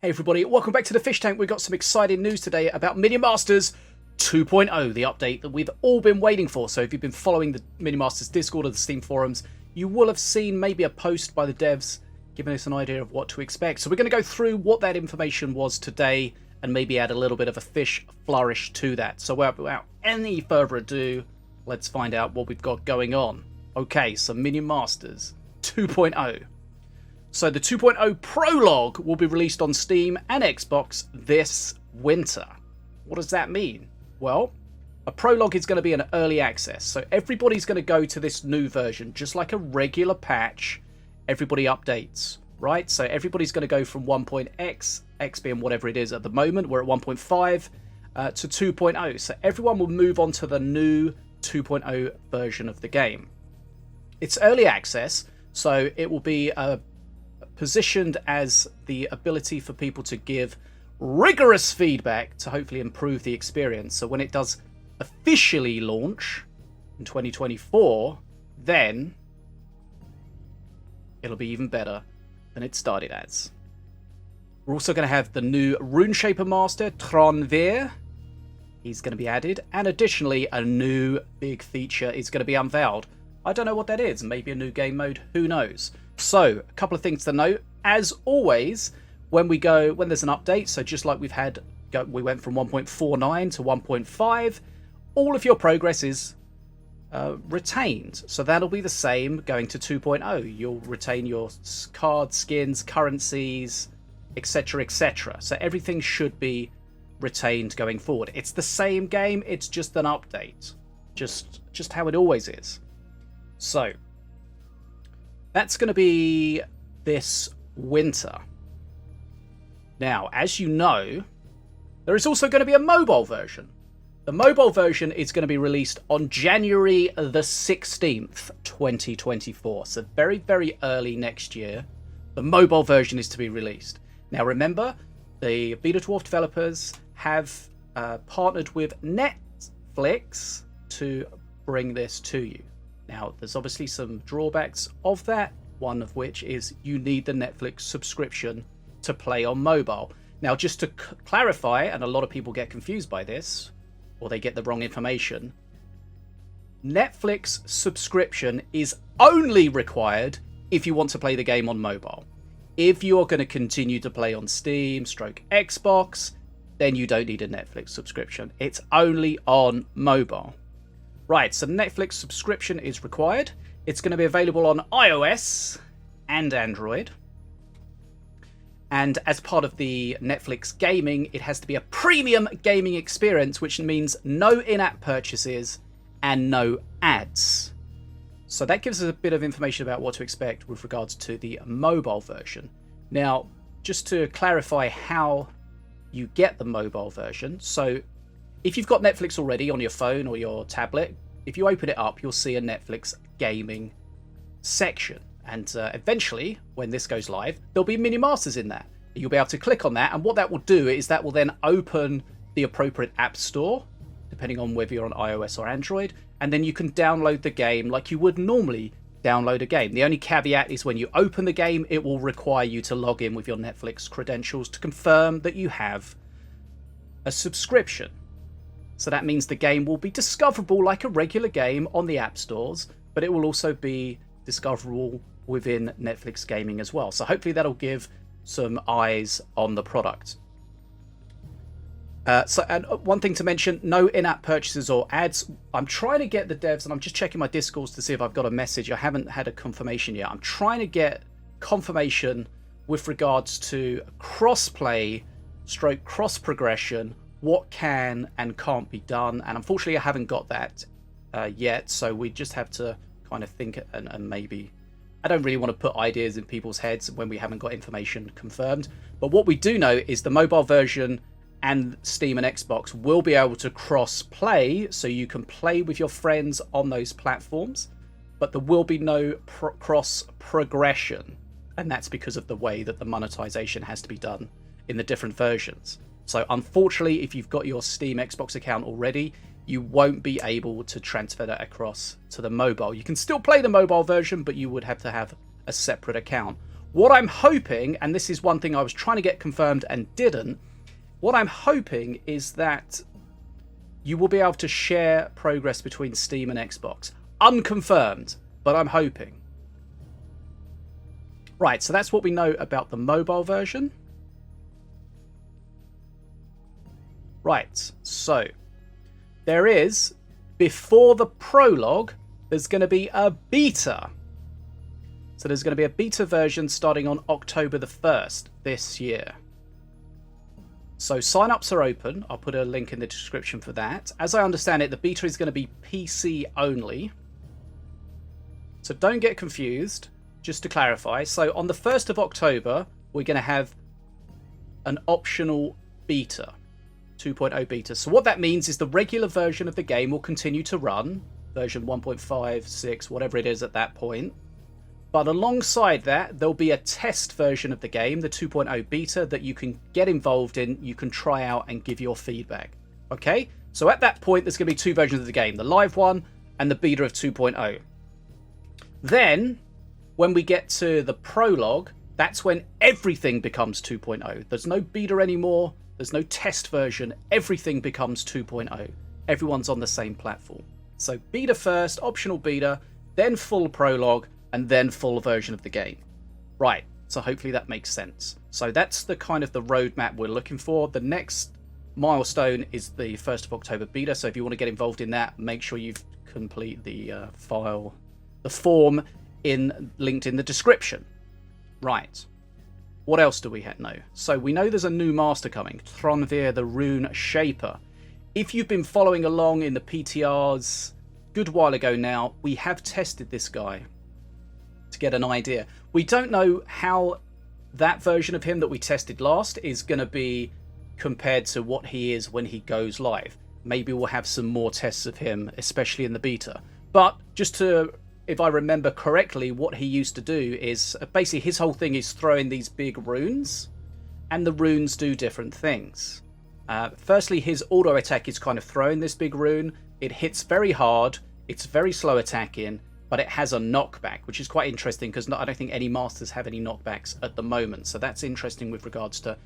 Hey everybody, welcome back to the Fish Tank. We've got some exciting news today about Minion Masters 2.0, the update that we've all been waiting for. So if you've been following the Minion Masters Discord or the Steam forums, you will have seen maybe a post by the devs giving us an idea of what to expect. So we're going to go through what that information was today and maybe add a little bit of a fish flourish to that. So without any further ado, let's find out what we've got going on. Okay, so Minion Masters 2.0. So the 2.0 Prologue will be released on Steam and Xbox this winter. What does that mean? Well, a Prologue is going to be an early access. So everybody's going to go to this new version, just like a regular patch. Everybody updates, right? So everybody's going to go from 1.x, X being whatever it is at the moment. We're at 1.5 to 2.0. So everyone will move on to the new 2.0 version of the game. It's early access, so it will be positioned as the ability for people to give rigorous feedback to hopefully improve the experience. So when it does officially launch in 2024, then it'll be even better than it started as. We're also going to have the new RuneShaper Master, Tronveer. He's going to be added. And additionally, a new big feature is going to be unveiled. I don't know what that is. Maybe a new game mode. Who knows? So, a couple of things to note. As always, when there's an update, so just like we went from 1.49 to 1.5, all of your progress is retained. So that'll be the same going to 2.0. You'll retain your cards, skins, currencies, etc., etc. So everything should be retained going forward. It's the same game, it's just an update. Just how it always is. So, that's going to be this winter. Now, as you know, there is also going to be a mobile version. The mobile version is going to be released on January the 16th, 2024. So very, very early next year, the mobile version is to be released. Now, remember, the Beta Dwarf developers have partnered with Netflix to bring this to you. Now, there's obviously some drawbacks of that, one of which is you need the Netflix subscription to play on mobile. Now, just to clarify, and a lot of people get confused by this, or they get the wrong information, Netflix subscription is only required if you want to play the game on mobile. If you're going to continue to play on Steam, Xbox, then you don't need a Netflix subscription. It's only on mobile. Right, so Netflix subscription is required. It's going to be available on iOS and Android. And as part of the Netflix gaming, it has to be a premium gaming experience, which means no in-app purchases and no ads. So that gives us a bit of information about what to expect with regards to the mobile version. Now, just to clarify how you get the mobile version. So if you've got Netflix already on your phone or your tablet, if you open it up, you'll see a Netflix gaming section. And eventually, when this goes live, there'll be Minion Masters in there. You'll be able to click on that. And what that will do is that will then open the appropriate app store, depending on whether you're on iOS or Android. And then you can download the game like you would normally download a game. The only caveat is when you open the game, it will require you to log in with your Netflix credentials to confirm that you have a subscription. So that means the game will be discoverable like a regular game on the app stores, but it will also be discoverable within Netflix gaming as well. So hopefully that'll give some eyes on the product. And one thing to mention, no in-app purchases or ads. I'm trying to get the devs, and I'm just checking my Discords to see if I've got a message. I haven't had a confirmation yet. I'm trying to get confirmation with regards to cross-play / cross-progression, what can and can't be done. And unfortunately, I haven't got that yet. So we just have to kind of think and maybe... I don't really want to put ideas in people's heads when we haven't got information confirmed. But what we do know is the mobile version and Steam and Xbox will be able to cross-play, so you can play with your friends on those platforms, but there will be no cross-progression, and that's because of the way that the monetization has to be done in the different versions. So unfortunately, if you've got your Steam Xbox account already, you won't be able to transfer that across to the mobile. You can still play the mobile version, but you would have to have a separate account. What I'm hoping, and this is one thing I was trying to get confirmed and didn't, what I'm hoping is that you will be able to share progress between Steam and Xbox. Unconfirmed, but I'm hoping. Right, so that's what we know about the mobile version. Right, so there is, before the prologue, there's going to be a beta. So there's going to be a beta version starting on October the 1st this year. So sign-ups are open. I'll put a link in the description for that. As I understand it, the beta is going to be PC only. So don't get confused, just to clarify. So on the 1st of October, we're going to have an optional beta, 2.0 beta. So what that means is the regular version of the game will continue to run, version 1.5, 6, whatever it is at that point. But alongside that, there'll be a test version of the game, the 2.0 beta, that you can get involved in, you can try out and give your feedback. Okay? So at that point, there's going to be two versions of the game, the live one and the beta of 2.0. Then, when we get to the prologue, that's when everything becomes 2.0. There's no beta anymore. There's no test version. Everything becomes 2.0. Everyone's on the same platform. So beta first, optional beta, then full prologue, and then full version of the game. Right, so hopefully that makes sense. So that's the kind of the roadmap we're looking for. The next milestone is the 1st of October beta, so if you want to get involved in that, make sure you complete the form linked in the description. Right, what else do we know? So we know there's a new master coming, Tronvir the Rune Shaper. If you've been following along in the PTRs good while ago now, we have tested this guy to get an idea. We don't know how that version of him that we tested last is going to be compared to what he is when he goes live. Maybe we'll have some more tests of him, especially in the beta. But just to, if I remember correctly, what he used to do is basically his whole thing is throwing these big runes, and the runes do different things. Firstly, his auto attack is kind of throwing this big rune. It hits very hard. It's very slow attacking, but it has a knockback, which is quite interesting because I don't think any masters have any knockbacks at the moment. So that's interesting with regards to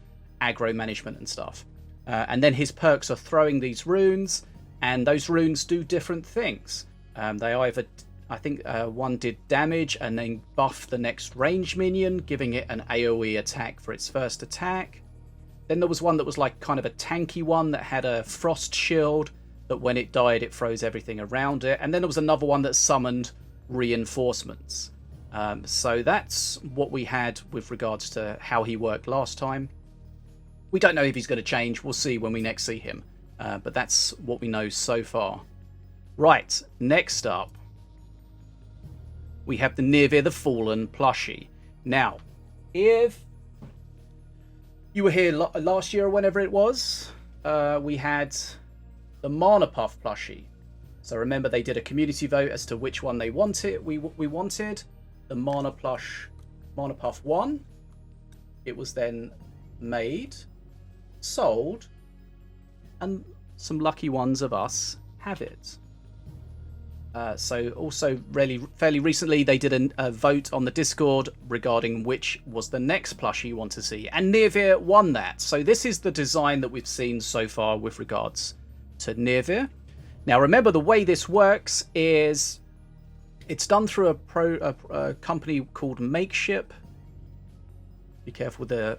aggro management and stuff. And then his perks are throwing these runes, and those runes do different things. They either, I think one did damage and then buff the next range minion, giving it an AoE attack for its first attack. Then there was one that was like kind of a tanky one that had a frost shield that when it died it froze everything around it. And then there was another one that summoned reinforcements. So that's what we had with regards to how he worked last time. We don't know if he's going to change. We'll see when we next see him. But that's what we know so far. Right, next up, we have the Nirvir the Fallen plushie. Now, if you were here last year or whenever it was, we had the Mana Puff plushie. So remember, they did a community vote as to which one they wanted. We wanted the Mana Puff 1. It was then made, sold, and some lucky ones of us have it. So also fairly recently they did a vote on the Discord regarding which was the next plushie you want to see, and Nirvir won that. So this is the design that we've seen so far with regards to Nirvir. Now remember, the way this works is it's done through a company called Makeship. Be careful with the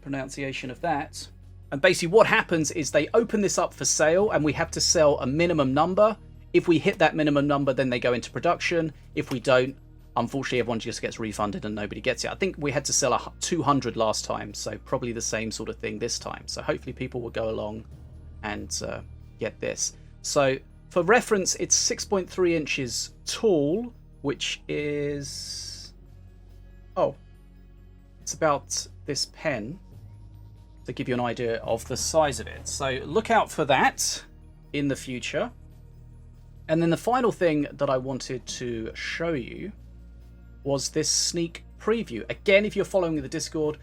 pronunciation of that. And basically what happens is they open this up for sale, and we have to sell a minimum number. If we hit that minimum number, then they go into production. If we don't, unfortunately, everyone just gets refunded and nobody gets it. I think we had to sell 200 last time, so probably the same sort of thing this time. So hopefully people will go along and get this. So for reference, it's 6.3 inches tall, which is... oh, it's about this pen, to give you an idea of the size of it. So look out for that in the future. And then the final thing that I wanted to show you was this sneak preview. Again, if you're following the Discord,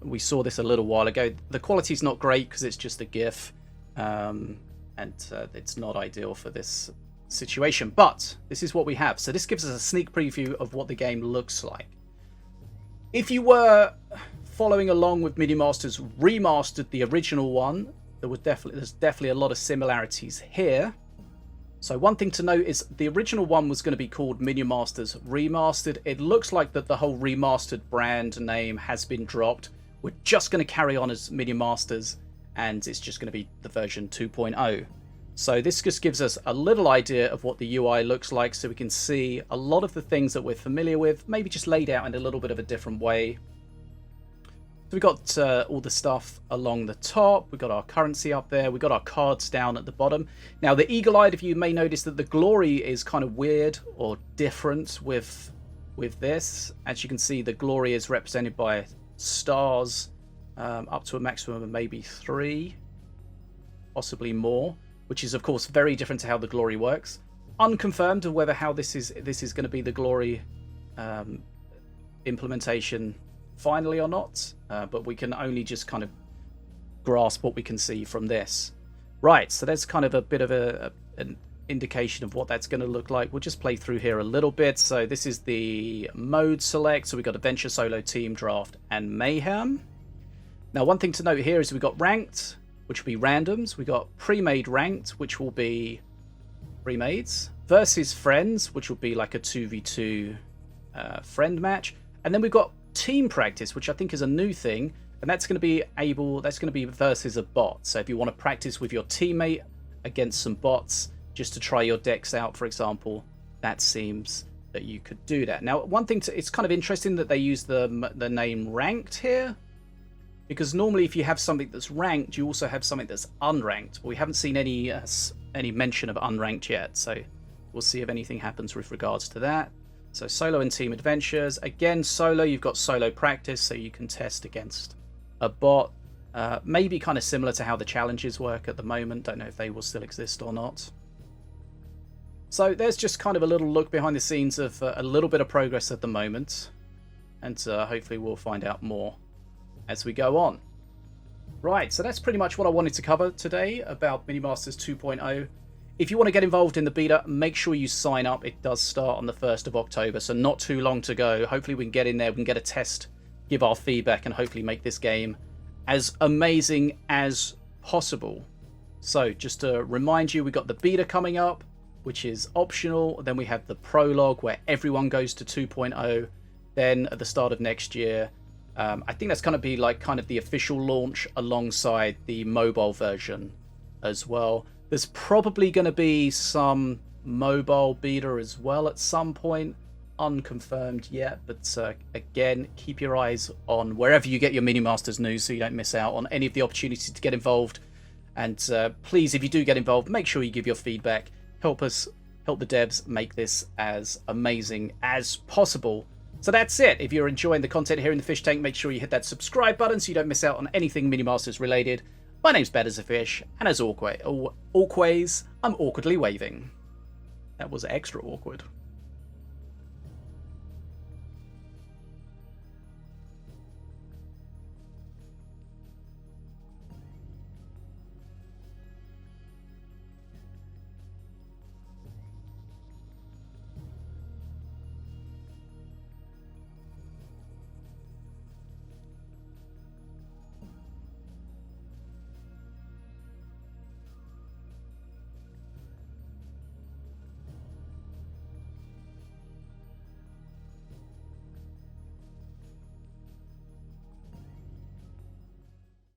we saw this a little while ago. The quality's not great because it's just a GIF, and it's not ideal for this situation. But this is what we have. So this gives us a sneak preview of what the game looks like. If you were following along with Minion Masters Remastered, the original one, there's definitely a lot of similarities here. So one thing to note is the original one was going to be called Minion Masters Remastered. It looks like that the whole Remastered brand name has been dropped. We're just going to carry on as Minion Masters, and it's just going to be the version 2.0. So this just gives us a little idea of what the UI looks like, so we can see a lot of the things that we're familiar with, maybe just laid out in a little bit of a different way. So we've got all the stuff along the top, we've got our currency up there, we've got our cards down at the bottom. Now the eagle-eyed of you may notice that the glory is kind of weird or different with this. As you can see, the glory is represented by stars up to a maximum of maybe 3, possibly more, which is of course very different to how the glory works. Unconfirmed of whether how this is going to be the glory implementation finally or not, but we can only just kind of grasp what we can see from this. Right, so there's kind of a bit of an indication of what that's going to look like. We'll just play through here a little bit. So this is the mode select. So we've got Adventure, Solo, Team, Draft, and Mayhem. Now one thing to note here is we've got Ranked, which will be randoms. We've got Pre-Made Ranked, which will be pre-mades, versus Friends, which will be like a 2v2 friend match. And then we've got Team Practice, which I think is a new thing, and that's going to be versus a bot. So if you want to practice with your teammate against some bots, just to try your decks out, for example, that seems that you could do that. Now, one thing it's kind of interesting that they use the name Ranked here, because normally if you have something that's ranked, you also have something that's unranked. But we haven't seen any mention of unranked yet, so we'll see if anything happens with regards to that. So solo and team adventures. Again, solo, you've got solo practice, so you can test against a bot. Maybe kind of similar to how the challenges work at the moment. Don't know if they will still exist or not. So there's just kind of a little look behind the scenes of a little bit of progress at the moment. And hopefully we'll find out more as we go on. Right, so that's pretty much what I wanted to cover today about Minion Masters 2.0. If you want to get involved in the beta, make sure you sign up. It does start on the 1st of October, so not too long to go. Hopefully we can get in there, we can get a test, give our feedback, and hopefully make this game as amazing as possible. So just to remind you, we've got the beta coming up, which is optional. Then we have the prologue, where everyone goes to 2.0. Then at the start of next year, I think that's going to be like kind of the official launch alongside the mobile version as well. There's probably going to be some mobile beta as well at some point, unconfirmed yet, but again, keep your eyes on wherever you get your Minion Masters news so you don't miss out on any of the opportunities to get involved. And please, if you do get involved, make sure you give your feedback. Help the devs make this as amazing as possible. So that's it. If you're enjoying the content here in the fish tank, make sure you hit that subscribe button so you don't miss out on anything Minion Masters related. My name's Bad as a Fish, and as always, I'm awkwardly waving. That was extra awkward.